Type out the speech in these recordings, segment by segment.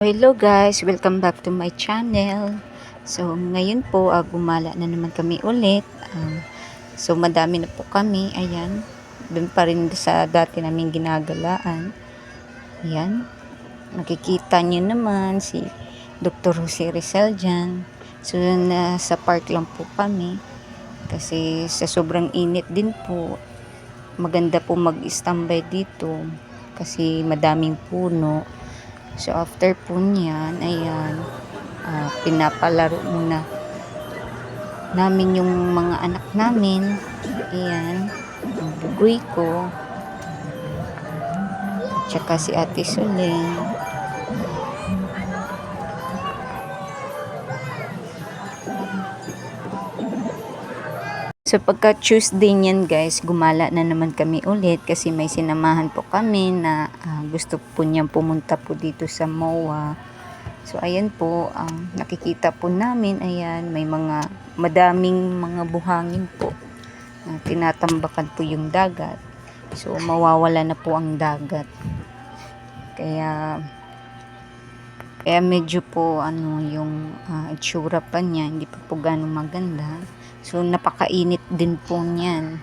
Hello guys, welcome back to my channel. So ngayon po gumala na naman kami ulit. So madami na po kami, ayan. Doon pa rin sa dati namin ginagalaan. Ayan, nakikita nyo naman si Dr. Jose Rizal dyan. So nasa park lang po kami. Kasi sa sobrang init din po, maganda po mag-standby dito. Kasi madaming puno. So after po niyan, ayan, pinapalaro muna namin yung mga anak namin. Ayan, ang bugoy ko, at saka si Ate Suling. So pagka Tuesday niyan guys, gumala na naman kami ulit kasi may sinamahan po kami na gusto po niyang pumunta po dito sa MOA. So ayan po, nakikita po namin, ayan, may madaming mga buhangin po na tinatambakan po yung dagat. So mawawala na po ang dagat. Kaya medyo po yung itsura pa niya, hindi pa po ganong maganda. So napakainit din po niyan.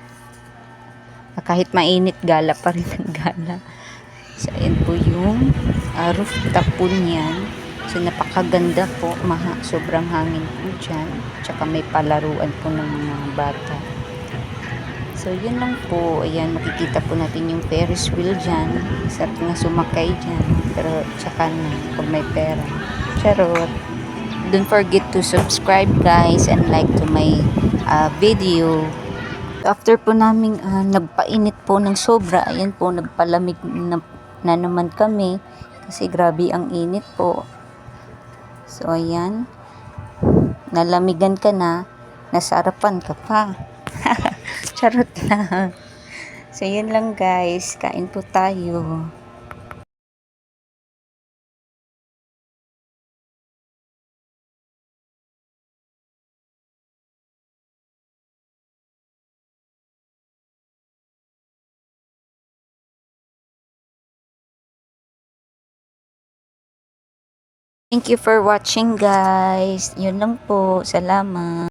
Kahit mainit, gala pa rin ang gala. So ayan po yung rooftop po niyan. So napakaganda po, sobrang hangin po dyan. Tsaka may palaruan po ng mga bata. So yun lang po, ayan, makikita po natin yung Ferris wheel dyan. Sarap na sumakay dyan. Pero tsaka na, pag may pera. Charot. Don't forget to subscribe guys and like to my video. After po namin nagpainit po ng sobra, ayan po, nagpalamig na naman kami. Kasi grabe ang init po. So ayan, nalamigan ka na, nasarapan ka pa. Charot lang. So yun lang guys, kain po tayo. Thank you for watching guys. Yun lang po. Salamat.